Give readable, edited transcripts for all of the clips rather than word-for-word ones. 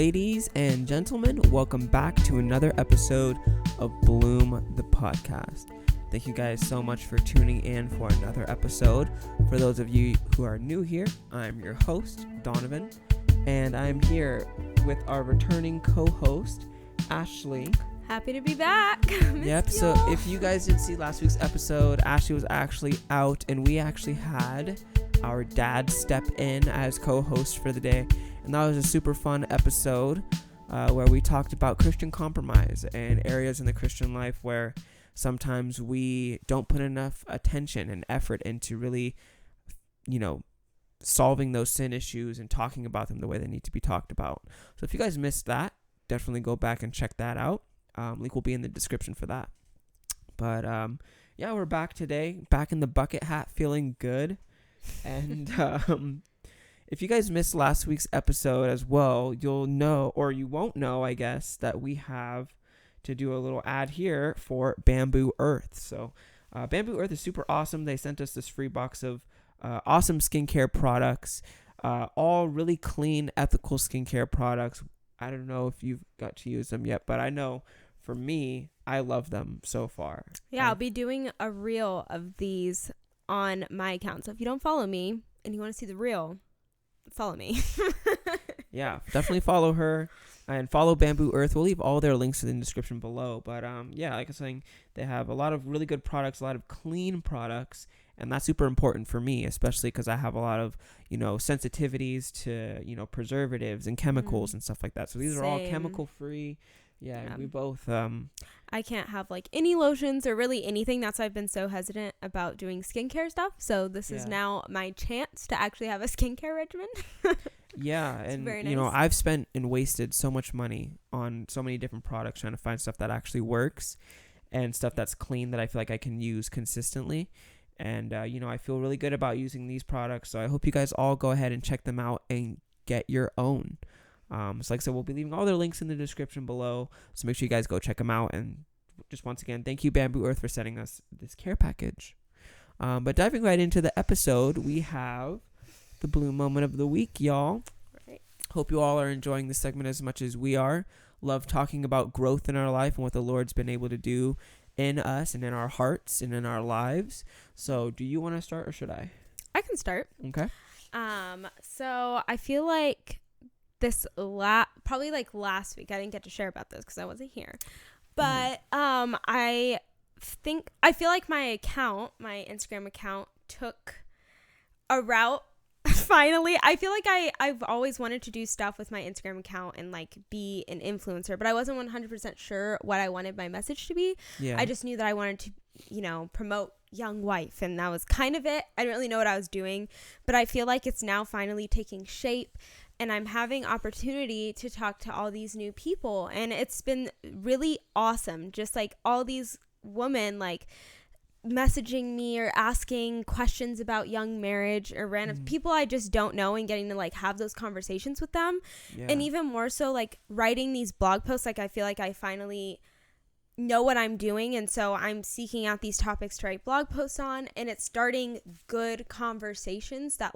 Ladies and gentlemen, welcome back to another episode of Bloom the Podcast. Thank you guys so much for tuning in for another episode. For those of you who are new here, I'm your host, Donovan, and I'm here with our returning co-host, Ashley. Happy to be back. Yep, so if you guys didn't see last week's episode, Ashley was actually out, and we actually had our dad step in as co-host for the day. And that was a super fun episode where we talked about Christian compromise and areas in the Christian life where sometimes we don't put enough attention and effort into really, solving those sin issues and talking about them the way they need to be talked about. So if you guys missed that, definitely go back and check that out. Link will be in the description for that. But we're back today, back in the bucket hat, feeling good. And if you guys missed last week's episode as well, you'll know, or you won't know, I guess, that we have to do a little ad here for Bamboo Earth. So Bamboo Earth is super awesome. They sent us this free box of awesome skincare products, all really clean, ethical skincare products. I don't know if you've got to use them yet, but I know for me, I love them so far. Yeah, I'll be doing a reel of these on my account. So if you don't follow me and you want to see the reel, follow me. Yeah, definitely follow her and follow Bamboo Earth. We'll leave all their links in the description below. But like I was saying, they have a lot of really good products, a lot of clean products, and that's super important for me, especially because I have a lot of, sensitivities to, preservatives and chemicals and stuff like that. So these are all chemical free. Yeah, we both. I can't have any lotions or really anything. That's why I've been so hesitant about doing skincare stuff. So this is now my chance to actually have a skincare regimen. Yeah, and very nice. I've spent and wasted so much money on so many different products trying to find stuff that actually works and stuff that's clean that I feel like I can use consistently. And I feel really good about using these products. So I hope you guys all go ahead and check them out and get your own. So like I said, we'll be leaving all their links in the description below. So make sure you guys go check them out. And just once again, thank you, Bamboo Earth, for sending us this care package. But diving right into the episode, we have the Bloom Moment of the Week, y'all. Right. Hope you all are enjoying this segment as much as we are. Love talking about growth in our life and what the Lord's been able to do in us and in our hearts and in our lives. So do you want to start or should I? I can start. Okay. So I feel like this probably last week, I didn't get to share about this because I wasn't here. But I feel like my Instagram account took a route. Finally, I feel like I've always wanted to do stuff with my Instagram account and be an influencer, but I wasn't 100% sure what I wanted my message to be. Yeah. I just knew that I wanted to, promote young wife, and that was kind of it. I didn't really know what I was doing, but I feel like it's now finally taking shape, and I'm having opportunity to talk to all these new people, and it's been really awesome. Just all these women messaging me or asking questions about young marriage or random people I just don't know, and getting to have those conversations with them. Yeah. And even more so writing these blog posts, I feel like I finally know what I'm doing, and so I'm seeking out these topics to write blog posts on, and it's starting good conversations that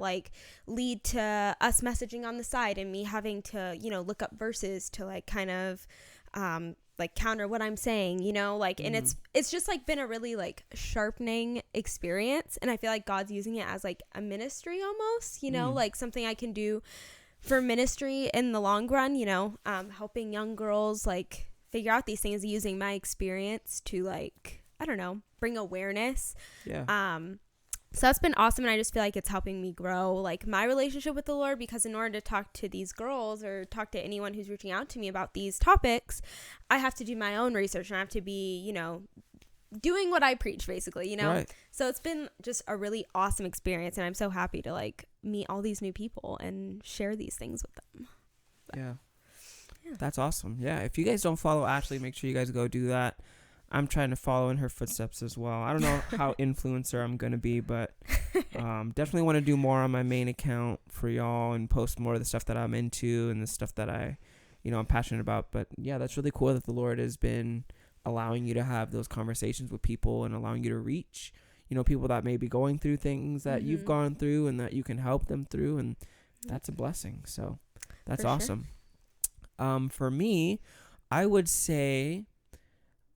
lead to us messaging on the side and me having to look up verses to kind of counter what I'm saying, and it's just been a really sharpening experience, and I feel like God's using it as a ministry almost, something I can do for ministry in the long run, helping young girls figure out these things using my experience to I don't know, bring awareness. Yeah. So that's been awesome, and I just feel like it's helping me grow my relationship with the Lord, because in order to talk to these girls or talk to anyone who's reaching out to me about these topics, I have to do my own research, and I have to be, doing what I preach, basically, Right. So it's been just a really awesome experience, and I'm so happy to meet all these new people and share these things with them. But, yeah. That's awesome. Yeah. If you guys don't follow Ashley, make sure you guys go do that. I'm trying to follow in her footsteps as well. I don't know how influencer I'm going to be, but definitely want to do more on my main account for y'all and post more of the stuff that I'm into and the stuff that I'm passionate about. But yeah, that's really cool that the Lord has been allowing you to have those conversations with people and allowing you to reach, people that may be going through things that you've gone through and that you can help them through. And that's a blessing. So that's awesome. For me, I would say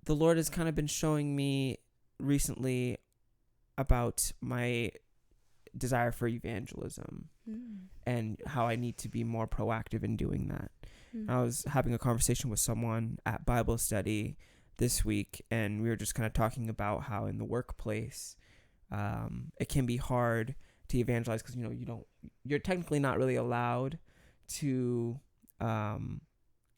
the Lord has kind of been showing me recently about my desire for evangelism and how I need to be more proactive in doing that. I was having a conversation with someone at Bible study this week, and we were just kind of talking about how in the workplace, it can be hard to evangelize because, you're technically not really allowed to, kind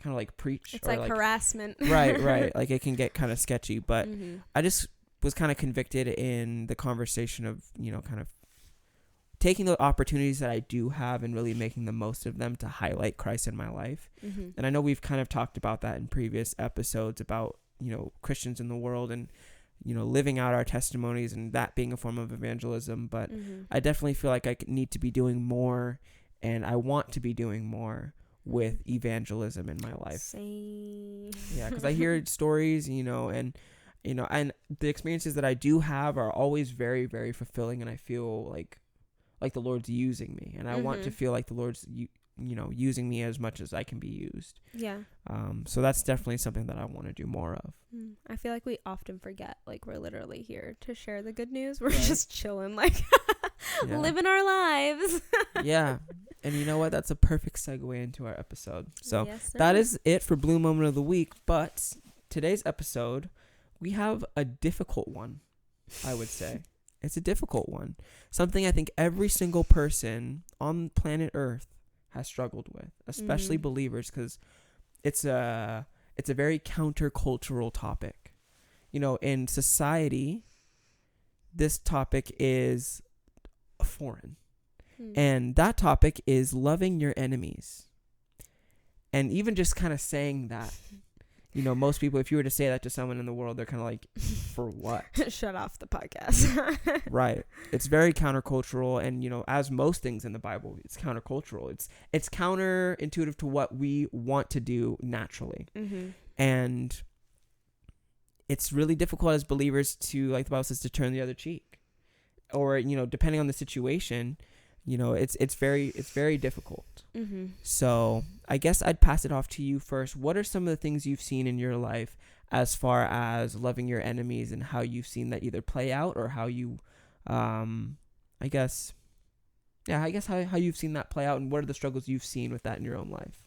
of like preach. It's like harassment. Right. Like it can get kind of sketchy, but Mm-hmm. I just was kind of convicted in the conversation of, kind of taking the opportunities that I do have and really making the most of them to highlight Christ in my life. Mm-hmm. And I know we've kind of talked about that in previous episodes about, Christians in the world and, living out our testimonies and that being a form of evangelism. But I definitely feel like I need to be doing more, and I want to be doing more with evangelism in my life. Same. Yeah, because I hear stories, and the experiences that I do have are always very, very fulfilling, and I feel like the Lord's using me, and I want to feel like the Lord's using me as much as I can be used. Yeah. So that's definitely something that I want to do more of. I feel like we often forget, like, we're literally here to share the good news. We're Right. just chilling, like Yeah. living our lives. Yeah. And you know what? That's a perfect segue into our episode. So Yes, sir. that is it for Blue Moment of the Week. But today's episode, we have a difficult one, I would say. It's a difficult one. Something I think every single person on planet Earth has struggled with, especially believers, because it's a very countercultural topic. In society, this topic is foreign. And that topic is loving your enemies. And even just kind of saying that, most people, if you were to say that to someone in the world, they're kind of like, for what? Shut off the podcast. Right. It's very countercultural. And, as most things in the Bible, it's countercultural. It's counterintuitive to what we want to do naturally. And it's really difficult as believers to, like the Bible says, to turn the other cheek. Or, depending on the situation, it's very difficult. So I guess I'd pass it off to you first. What are some of the things you've seen in your life as far as loving your enemies, and how you've seen that either play out, or how you, how you've seen that play out, and what are the struggles you've seen with that in your own life?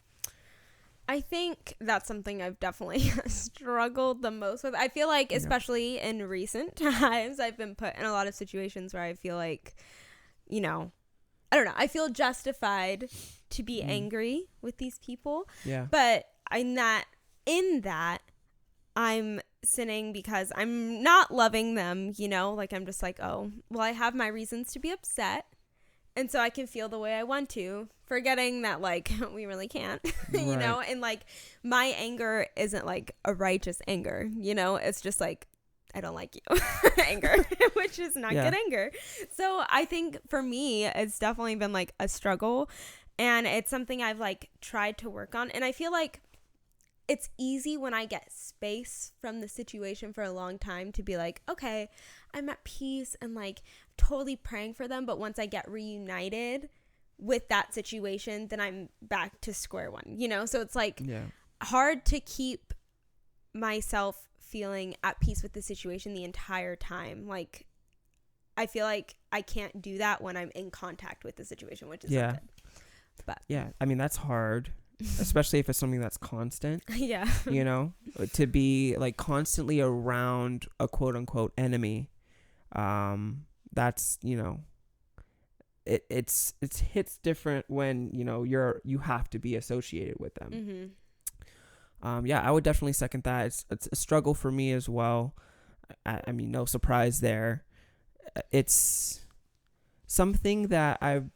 I think that's something I've definitely struggled the most with. I feel like, especially in recent times, I've been put in a lot of situations where I feel like, I don't know, I feel justified to be angry with these people. Yeah. But in that, I'm sinning because I'm not loving them, like I'm just like, oh, well, I have my reasons to be upset. And so I can feel the way I want to, forgetting that, like, we really can't, Right. and like my anger isn't like a righteous anger, it's just like, I don't like you anger, which is not good anger. So I think for me, it's definitely been like a struggle, and it's something I've like tried to work on. And I feel like it's easy when I get space from the situation for a long time to be like, okay, I'm at peace and like totally praying for them. But once I get reunited with that situation, then I'm back to square one, So it's like hard to keep myself feeling at peace with the situation the entire time. Like, I feel like I can't do that when I'm in contact with the situation, which is not good. But yeah, I mean, that's hard, especially if it's something that's constant. Yeah. To be like constantly around a quote unquote enemy. That's, it's hits different when, you have to be associated with them. I would definitely second that. It's a struggle for me as well. I mean, no surprise there. It's something that I've,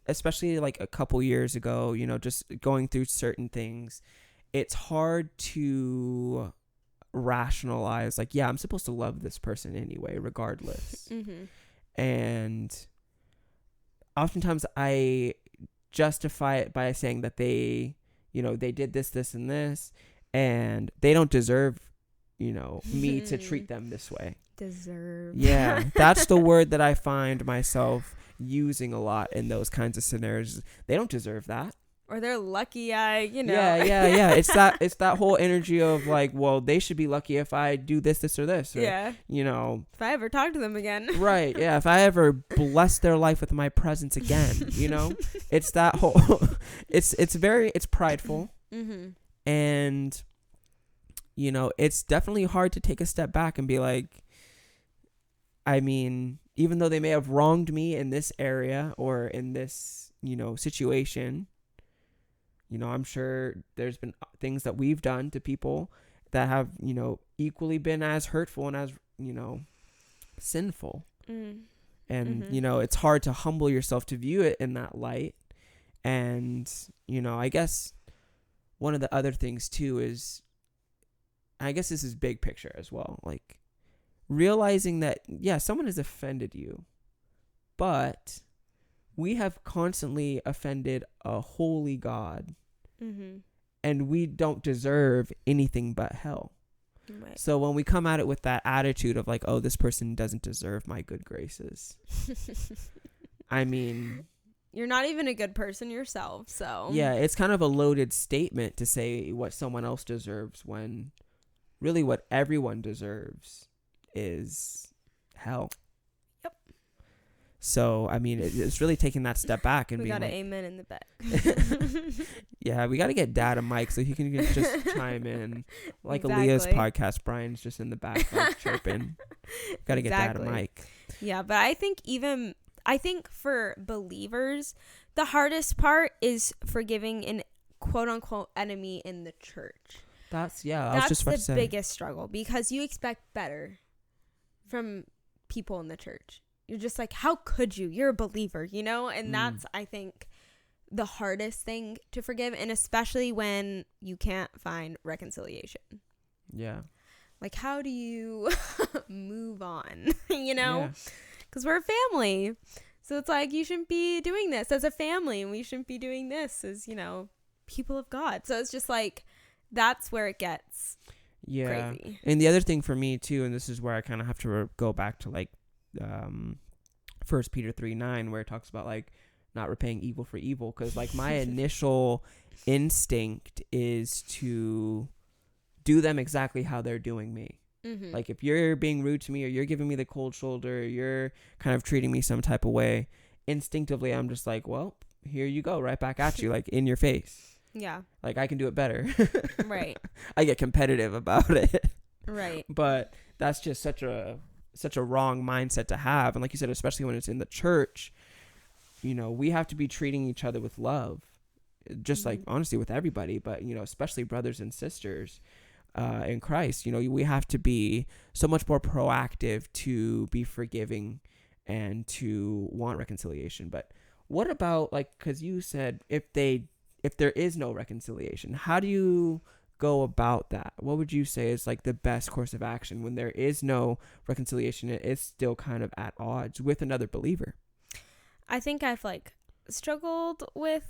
especially like a couple years ago, just going through certain things, it's hard to rationalize, like, yeah, I'm supposed to love this person anyway, regardless. And oftentimes I justify it by saying that they did this, and this, and they don't deserve, me to treat them this way. Deserve. Yeah, that's the word that I find myself using a lot in those kinds of scenarios. They don't deserve that. Or they're lucky Yeah. It's that whole energy of like, well, they should be lucky if I do this or this. Or, yeah. If I ever talk to them again. Right. Yeah. If I ever bless their life with my presence again, it's that whole, it's prideful. Mm-hmm. And, it's definitely hard to take a step back and be like, I mean, even though they may have wronged me in this area or in this, situation, I'm sure there's been things that we've done to people that have, equally been as hurtful and as, sinful. And, it's hard to humble yourself to view it in that light. And, I guess one of the other things too is, I guess this is big picture as well. Like realizing that, yeah, someone has offended you, but we have constantly offended a holy God. Mm-hmm. And we don't deserve anything but hell. Right. So when we come at it with that attitude of like, oh, this person doesn't deserve my good graces. I mean, you're not even a good person yourself. So yeah, it's kind of a loaded statement to say what someone else deserves when really what everyone deserves is hell. Yep. So, I mean, it's really taking that step back and we got an amen in the back. Yeah, we got to get Dad a mic so he can just chime in. Like exactly. Aaliyah's podcast, Brian's just in the back like chirping. Got to get Dad a mic. Yeah, but I think for believers, the hardest part is forgiving an quote unquote enemy in the church. That's the biggest struggle because you expect better from people in the church. You're just like, how could you? You're a believer, And that's, I think, the hardest thing to forgive. And especially when you can't find reconciliation. Yeah. Like, how do you move on? Because we're a family. So it's like, you shouldn't be doing this as a family. And we shouldn't be doing this as, people of God. So it's just like, that's where it gets crazy. And the other thing for me, too, and this is where I kind of have to go back to, like, 1 Peter 3:9, where it talks about like not repaying evil for evil, because like my initial instinct is to do them exactly how they're doing me. Mm-hmm. Like if you're being rude to me or you're giving me the cold shoulder, or you're kind of treating me some type of way, instinctively I'm just like, well, here you go, right back at you, like in your face. Yeah, like I can do it better. Right. I get competitive about it. Right. But that's just such a wrong mindset to have. And like you said, especially when it's in the church, we have to be treating each other with love, just like honestly with everybody, but especially brothers and sisters in Christ. We have to be so much more proactive to be forgiving and to want reconciliation. But what about, like, because you said if there is no reconciliation, how do you go about that? What would you say is like the best course of action when there is no reconciliation? It is still kind of at odds with another believer. I think I've like struggled with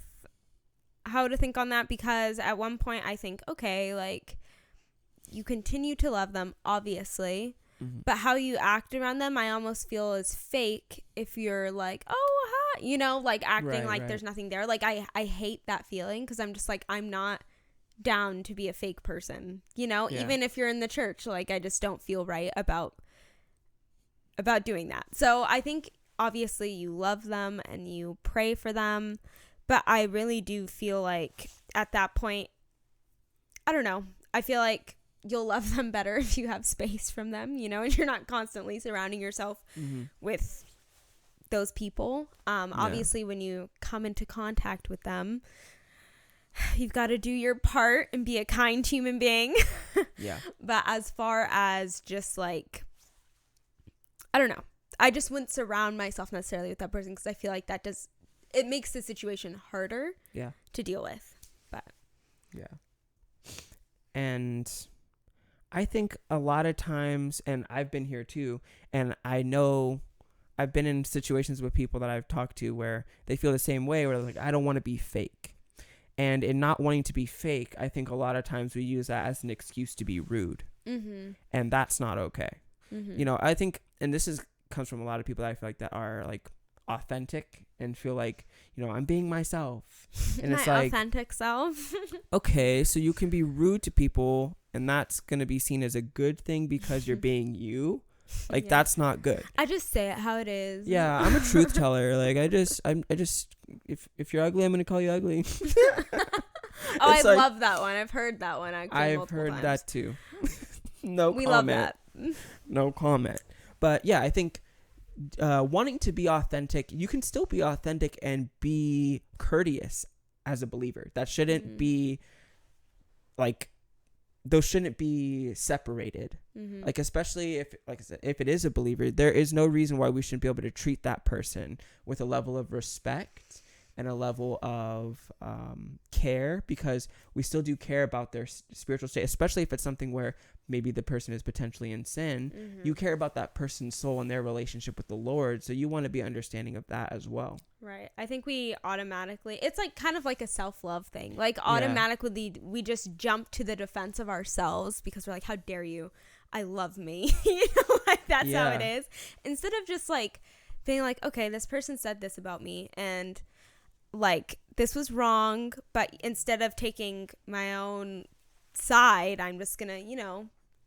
how to think on that, because at one point I think, okay, like you continue to love them, obviously, but how you act around them, I almost feel is fake if you're like, oh, hi, like acting like there's nothing there. Like I hate that feeling, because I'm just like, I'm not down to be a fake person, even if you're in the church. Like I just don't feel right about doing that. So I think obviously you love them and you pray for them, but I really do feel like at that point, I don't know, I feel like you'll love them better if you have space from them, and you're not constantly surrounding yourself with those people. Obviously when you come into contact with them, you've got to do your part and be a kind human being. Yeah. But as far as just like, I don't know, I just wouldn't surround myself necessarily with that person, because I feel like it makes the situation harder to deal with. But yeah. And I think a lot of times, and I've been here too, and I know I've been in situations with people that I've talked to where they feel the same way, where they're like, I don't want to be fake. And in not wanting to be fake, I think a lot of times we use that as an excuse to be rude. Mm-hmm. And that's not okay. Mm-hmm. I think, and this comes from a lot of people that I feel like that are like authentic and feel like, I'm being myself. And My it's like, authentic self. okay, so you can be rude to people and that's going to be seen as a good thing because you're being you. Like, Yeah. that's not good. I just say it how it is. Yeah, I'm a truth teller. Like, I just, if you're ugly, I'm going to call you ugly. I It's like- love that one. I've heard that one actually I've multiple heard times. that too. No We comment. love that. No comment. But yeah, I think wanting to be authentic, you can still be authentic and be courteous as a believer. That shouldn't be like, those shouldn't be separated. Like, especially if, like I said, if it is a believer, there is no reason why we shouldn't be able to treat that person with a level of respect and a level of care, because we still do care about their spiritual state, especially if it's something where maybe the person is potentially in sin. You care about that person's soul and their relationship with the Lord, so you want to be understanding of that as well. Right. I think we automatically, it's like kind of like a self-love thing. Like, automatically we just jump to the defense of ourselves because we're like, how dare you? I love me. Like, that's how it is. Instead of just like being like, okay, this person said this about me and like this was wrong, but instead of taking my own side, I'm just gonna,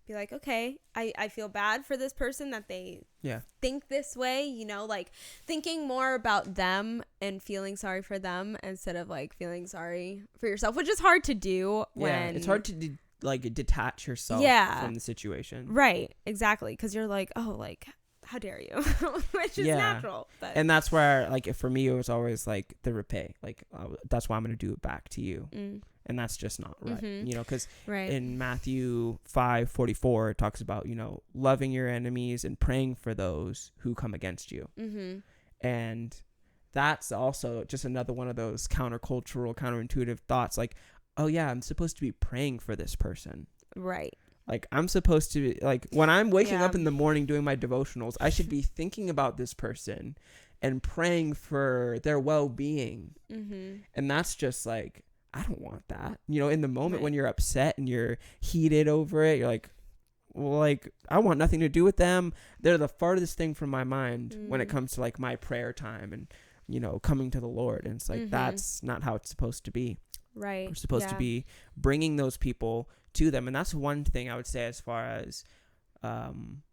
be like, okay, I feel bad for this person that they think this way, like thinking more about them and feeling sorry for them instead of like feeling sorry for yourself, which is hard to do when it's hard to detach yourself from the situation. Right, exactly, because you're like, oh, like, how dare you? Which is natural. But. And that's where, like, for me, it was always like the repay. Like, that's why I'm going to do it back to you. And that's just not right. Because in Matthew 5:44, it talks about, loving your enemies and praying for those who come against you. And that's also just another one of those countercultural, counterintuitive thoughts. Like, oh, yeah, I'm supposed to be praying for this person. Right. Like, I'm supposed to, like, when I'm waking up in the morning doing my devotionals, I should be thinking about this person and praying for their well-being. And that's just like, I don't want that. In the moment when you're upset and you're heated over it, you're like, well, like, I want nothing to do with them. They're the farthest thing from my mind when it comes to like my prayer time and, coming to the Lord. And it's like, that's not how it's supposed to be. Right. We're supposed to be bringing those people to them. And that's one thing I would say as far as kind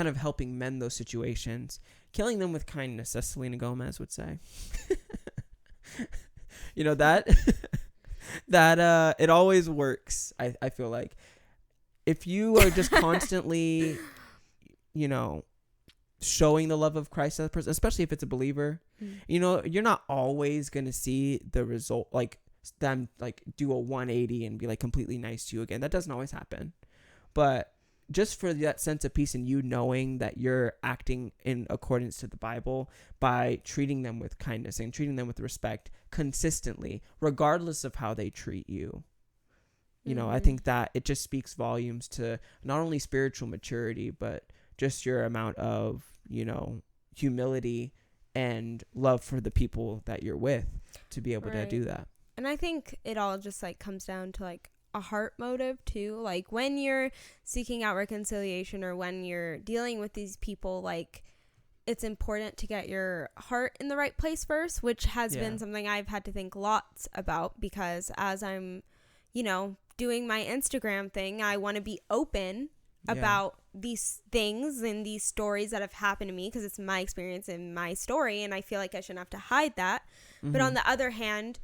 of helping mend those situations. Killing them with kindness, as Selena Gomez would say. that it always works. I feel like if you are just constantly, showing the love of Christ to the person, especially if it's a believer, you're not always going to see the result, like them like do a 180 and be like completely nice to you again. That doesn't always happen. But just for that sense of peace and you knowing that you're acting in accordance to the Bible by treating them with kindness and treating them with respect consistently, regardless of how they treat you. I think that it just speaks volumes to not only spiritual maturity, but just your amount of, humility and love for the people that you're with to be able to do that. And I think it all just like comes down to like a heart motive too. Like when you're seeking out reconciliation or when you're dealing with these people, like it's important to get your heart in the right place first, which has been something I've had to think lots about, because as I'm, doing my Instagram thing, I want to be open about these things and these stories that have happened to me because it's my experience and my story, and I feel like I shouldn't have to hide that. But on the other hand,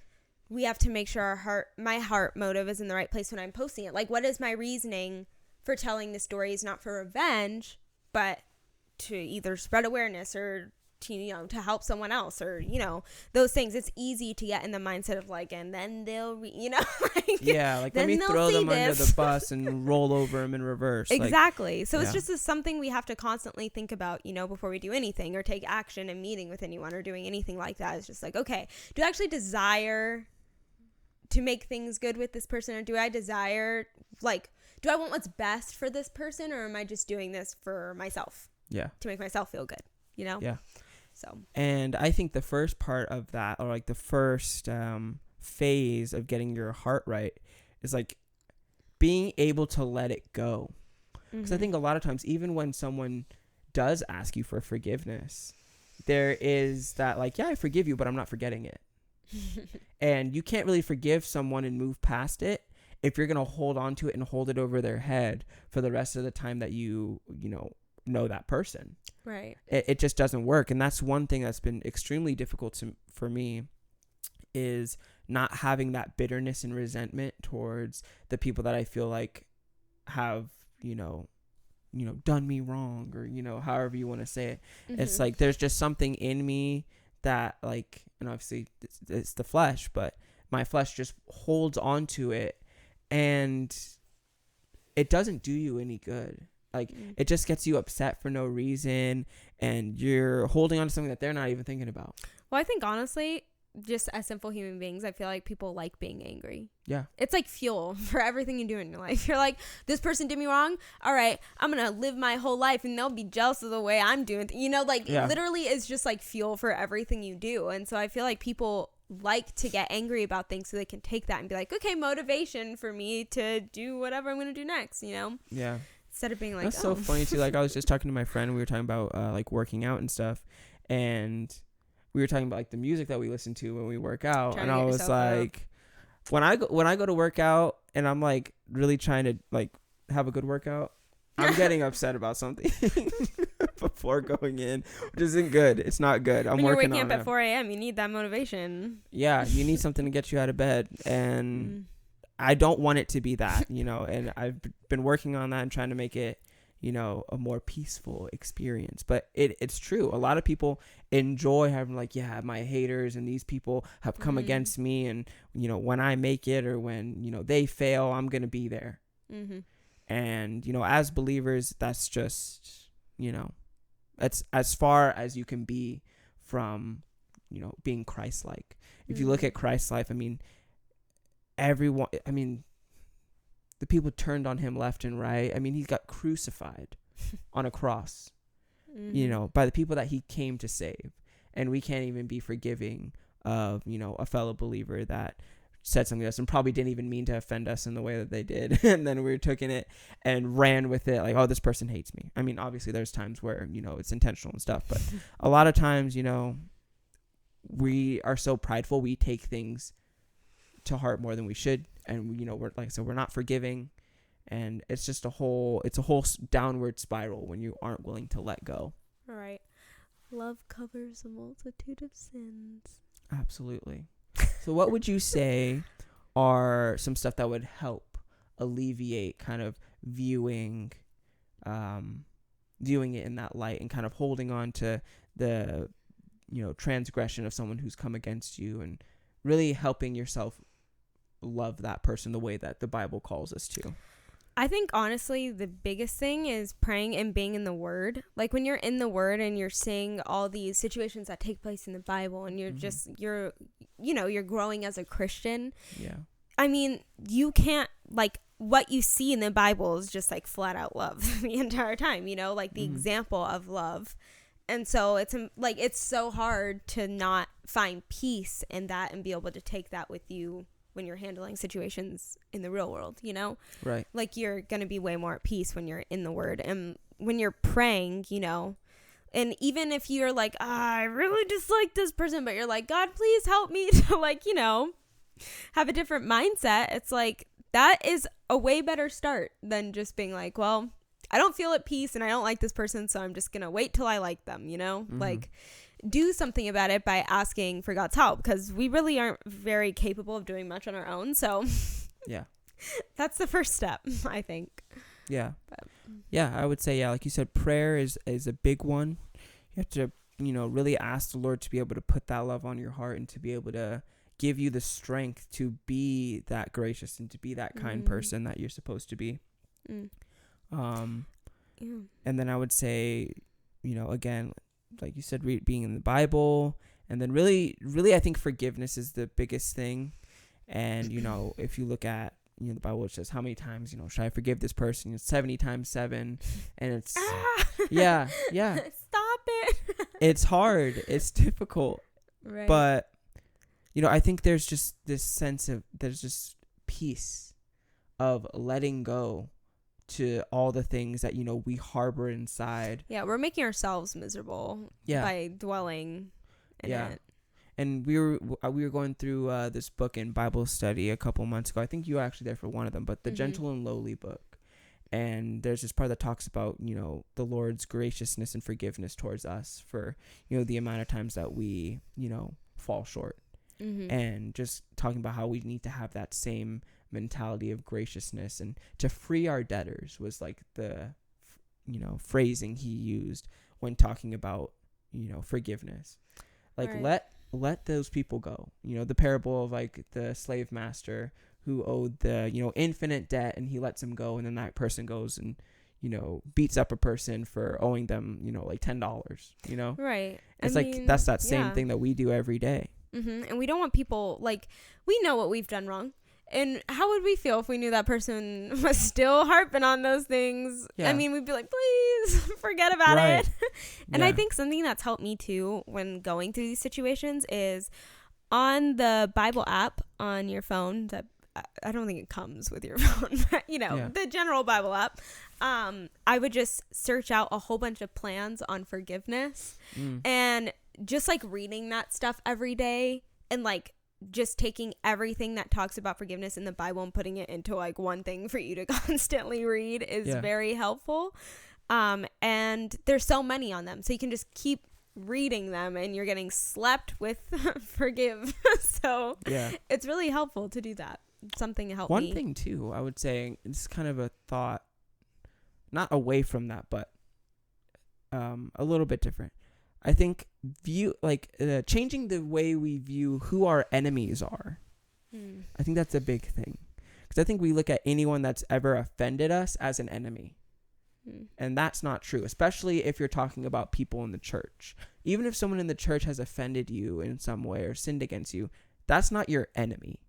we have to make sure my heart motive is in the right place when I'm posting it. Like, what is my reasoning for telling the story? Is not for revenge, but to either spread awareness or to, to help someone else or, those things. It's easy to get in the mindset of like, and then they'll, like, let me throw them under the bus and roll over them in reverse. Exactly. Like, so it's just something we have to constantly think about, before we do anything or take action in meeting with anyone or doing anything like that. It's just like, okay, do I actually desire to make things good with this person, or do I desire, like, do I want what's best for this person, or am I just doing this for myself? To make myself feel good, So. And I think the first part of that, or like the first phase of getting your heart right, is like being able to let it go. Because I think a lot of times, even when someone does ask you for forgiveness, there is that like, yeah, I forgive you, but I'm not forgetting it. And you can't really forgive someone and move past it if you're going to hold on to it and hold it over their head for the rest of the time that you know that person. Right. It just doesn't work. And that's one thing that's been extremely difficult for me, is not having that bitterness and resentment towards the people that I feel like have, done me wrong, or, however you want to say it. Mm-hmm. It's like, there's just something in me that, like, and obviously it's the flesh, but my flesh just holds on to it, and it doesn't do you any good. Like, it just gets you upset for no reason, and you're holding on to something that they're not even thinking about. Well, I think honestly, just as simple human beings, I feel like people like being angry. Yeah. It's like fuel for everything you do in your life. You're like, this person did me wrong. All right, I'm going to live my whole life and they'll be jealous of the way I'm doing. Literally it's just like fuel for everything you do. And so I feel like people like to get angry about things so they can take that and be like, okay, motivation for me to do whatever I'm going to do next, Yeah. Instead of being like, that's so funny too. Like, I was just talking to my friend, we were talking about like working out and stuff, and we were talking about like the music that we listen to when we work out, and I was like, when I go to work out and I'm like really trying to like have a good workout, I'm getting upset about something before going in, which isn't good. It's not good. I'm working on it. When you're waking up at 4 a.m., you need that motivation. Yeah, you need something to get you out of bed, and I don't want it to be that, and I've been working on that and trying to make it, a more peaceful experience. But it's true. A lot of people enjoy having like, yeah, my haters and these people have come against me, and, when I make it or when, they fail, I'm going to be there. Mm-hmm. And, as believers, that's just, that's as far as you can be from, being Christ-like. If you look at Christ's life, the people turned on him left and right. He got crucified on a cross, by the people that he came to save. And we can't even be forgiving of, a fellow believer that said something to us and probably didn't even mean to offend us in the way that they did. And then we took it and ran with it like, oh, this person hates me. Obviously there's times where, it's intentional and stuff, but a lot of times, we are so prideful, we take things to heart more than we should, and we're like I said, we're not forgiving, and it's just a whole downward spiral when you aren't willing to let go. All right. Love covers a multitude of sins. Absolutely. So what would you say are some stuff that would help alleviate kind of viewing it in that light, and kind of holding on to the transgression of someone who's come against you, and really helping yourself love that person the way that the Bible calls us to? I think honestly the biggest thing is praying and being in the Word. Like, when you're in the Word and you're seeing all these situations that take place in the Bible, and you're just you're growing as a Christian. Yeah. You can't, like, what you see in the Bible is just like flat out love the entire time, like the example of love. And so it's so hard to not find peace in that and be able to take that with you when you're handling situations in the real world, Right. Like, you're going to be way more at peace when you're in the Word. And when you're praying, and even if you're like, I really dislike this person, but you're like, God, please help me to, like, have a different mindset. It's like, that is a way better start than just being like, well, I don't feel at peace and I don't like this person, so I'm just going to wait till I like them, Like, do something about it by asking for God's help, because we really aren't very capable of doing much on our own. So yeah, that's the first step, I think. Yeah. Yeah, I would say, like you said, prayer is a big one. You have to, really ask the Lord to be able to put that love on your heart, and to be able to give you the strength to be that gracious and to be that kind person that you're supposed to be. And then I would say, again, like you said, being in the Bible, and then really, I think forgiveness is the biggest thing. And, if you look at, the Bible, it says how many times, should I forgive this person? It's 70 times 7. And it's, yeah. Stop it. It's hard. It's difficult. Right. But, I think there's just this sense of, there's just peace of letting go to all the things that, we harbor inside. Yeah, we're making ourselves miserable by dwelling in it. And we were going through this book in Bible study a couple months ago. I think you were actually there for one of them, but the Gentle and Lowly book. And there's this part that talks about, the Lord's graciousness and forgiveness towards us for, the amount of times that we, fall short. And just talking about how we need to have that same mentality of graciousness, and to free our debtors was like the, phrasing he used when talking about, forgiveness. Like, let those people go. The parable of like the slave master who owed the, infinite debt, and he lets him go. And then that person goes and, beats up a person for owing them, like $10, Right. It's that's that same thing that we do every day. And we don't want people, like, we know what we've done wrong. And how would we feel if we knew that person was still harping on those things? Yeah. I mean, we'd be like, please forget about it. And I think something that's helped me too when going through these situations is on the Bible app on your phone. That I don't think it comes with your phone, but the general Bible app. I would just search out a whole bunch of plans on forgiveness and just like reading that stuff every day, and like just taking everything that talks about forgiveness in the Bible and putting it into like one thing for you to constantly read is very helpful. And there's so many on them, so you can just keep reading them and you're getting slapped with forgive. So it's really helpful to do that. Something to help me. One thing too, I would say, it's kind of a thought, not away from that, but a little bit different. I think changing the way we view who our enemies are. I think that's a big thing, because I think we look at anyone that's ever offended us as an enemy, and that's not true. Especially if you're talking about people in the church. Even if someone in the church has offended you in some way or sinned against you, that's not your enemy.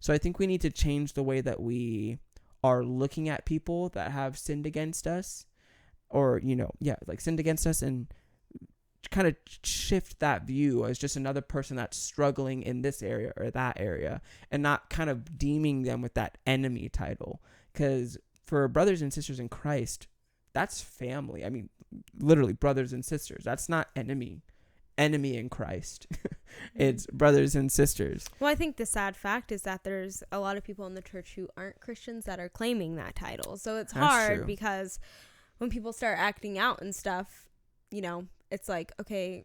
So I think we need to change the way that we are looking at people that have sinned against us, or sinned against us, and kind of shift that view as just another person that's struggling in this area or that area, and not kind of deeming them with that enemy title. Because for brothers and sisters in Christ, that's family. I mean, literally brothers and sisters. That's not enemy in Christ. It's brothers and sisters. Well, I think the sad fact is that there's a lot of people in the church who aren't Christians that are claiming that title. So it's hard because when people start acting out and stuff, it's like, okay,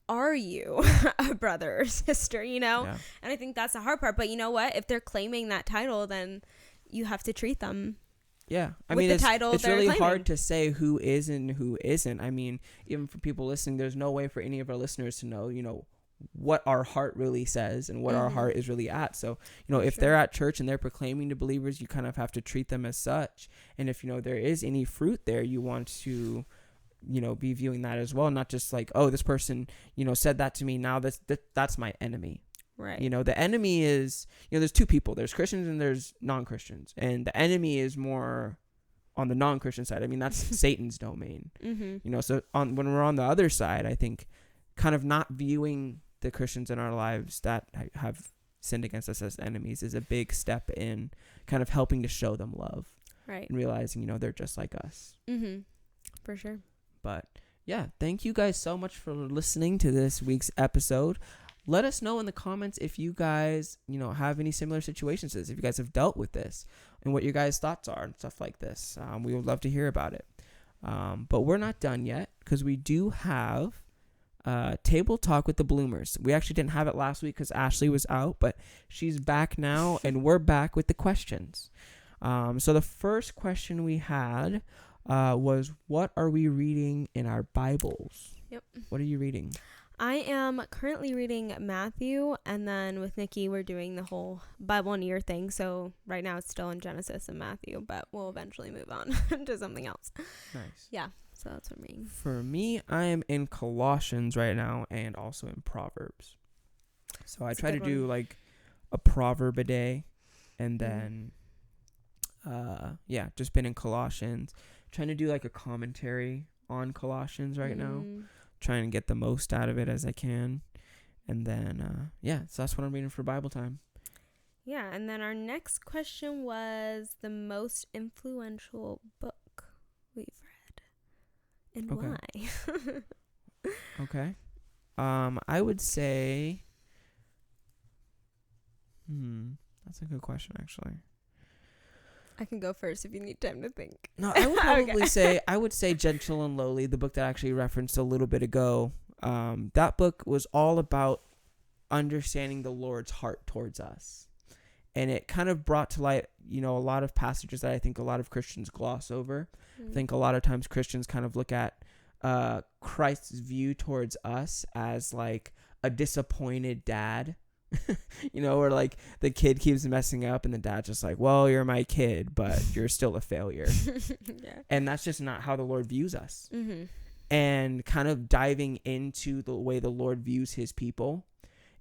are you a brother or sister, And I think that's the hard part. But you know what? If they're claiming that title, then you have to treat them. Yeah. I mean, it's really hard to say who is and who isn't. I mean, even for people listening, there's no way for any of our listeners to know, what our heart really says and what our heart is really at. So, if they're at church and they're proclaiming to believers, you kind of have to treat them as such. And if, there is any fruit there, you want to, be viewing that as well. Not just like, oh, this person, said that to me. Now that's my enemy. Right. The enemy is, there's two people. There's Christians and there's non-Christians. And the enemy is more on the non-Christian side. I mean, that's Satan's domain. So when we're on the other side, I think kind of not viewing the Christians in our lives that have sinned against us as enemies is a big step in kind of helping to show them love. Right. And realizing, they're just like us. For sure. But yeah, thank you guys so much for listening to this week's episode. Let us know in the comments if you guys, have any similar situations to this, if you guys have dealt with this and what your guys' thoughts are and stuff like this. We would love to hear about it. But we're not done yet, because we do have Table Talk with the Bloomers. We actually didn't have it last week because Ashley was out, but she's back now, and we're back with the questions. So the first question we had was, what are we reading in our Bibles? Yep. What are you reading? I am currently reading Matthew, and then with Nikki, we're doing the whole Bible in a year thing. So right now it's still in Genesis and Matthew, but we'll eventually move on to something else. Nice. Yeah, so that's what I'm reading. For me, I am in Colossians right now, and also in Proverbs. So I try to do like a proverb a day, and then, just been in Colossians. Trying to do like a commentary on Colossians right now. Trying to get the most out of it as I can. And then, so that's what I'm reading for Bible time. Yeah, and then our next question was the most influential book we've read and Okay. why. Okay. I would say, that's a good question, actually. I can go first if you need time to think. No, I would probably Okay. I would say Gentle and Lowly, the book that I actually referenced a little bit ago. That book was all about understanding the Lord's heart towards us. And it kind of brought to light, a lot of passages that I think a lot of Christians gloss over. I think a lot of times Christians kind of look at Christ's view towards us as like a disappointed dad. Where like the kid keeps messing up and the dad's just like, well, you're my kid, but you're still a failure. Yeah. And that's just not how the Lord views us. Mm-hmm. And kind of diving into the way the Lord views his people,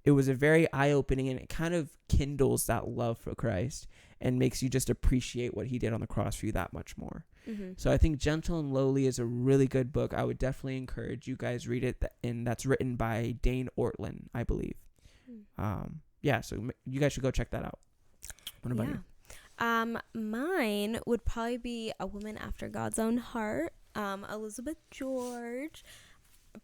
it was a very eye-opening, and it kind of kindles that love for Christ and makes you just appreciate what he did on the cross for you that much more. Mm-hmm. So I think Gentle and Lowly is a really good book. I would definitely encourage you guys read it, and that's written by Dane Ortlund, I believe. So you guys should go check that out. What about you? Mine would probably be A Woman After God's Own Heart, Elizabeth George.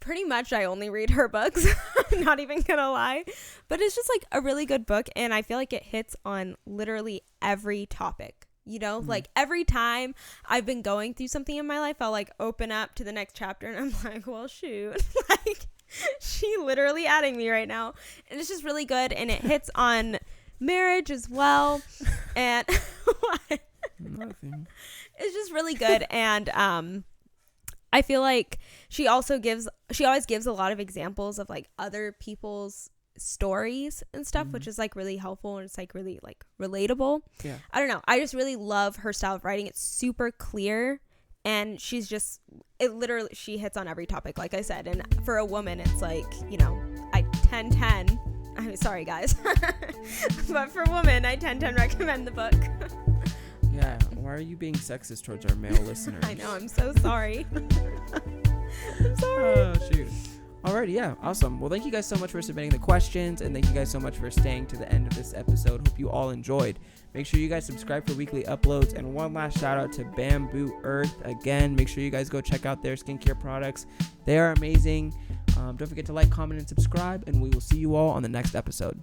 Pretty much I only read her books. I'm not even gonna lie, but it's just like a really good book, and I feel like it hits on literally every topic. Like every time I've been going through something in my life, I'll like open up to the next chapter and I'm like, well, shoot, like she literally adding me right now. And it's just really good, and it hits on marriage as well. And what? Nothing. It's just really good. And I feel like she always gives a lot of examples of like other people's stories and stuff, which is like really helpful, and it's like really like relatable. Yeah. I don't know. I just really love her style of writing. It's super clear, and she hits on every topic, like I said. And for a woman, it's like, I 10-10. I'm sorry, guys. But for a woman, I 10-10 recommend the book. Yeah. Why are you being sexist towards our male listeners? I know. I'm so sorry. I'm sorry. Oh, shoot. Alrighty, yeah, awesome. Well, thank you guys so much for submitting the questions, and thank you guys so much for staying to the end of this episode. Hope you all enjoyed. Make sure you guys subscribe for weekly uploads, and one last shout out to Bamboo Earth. Again, make sure you guys go check out their skincare products. They are amazing. Don't forget to like, comment, and subscribe, and we will see you all on the next episode.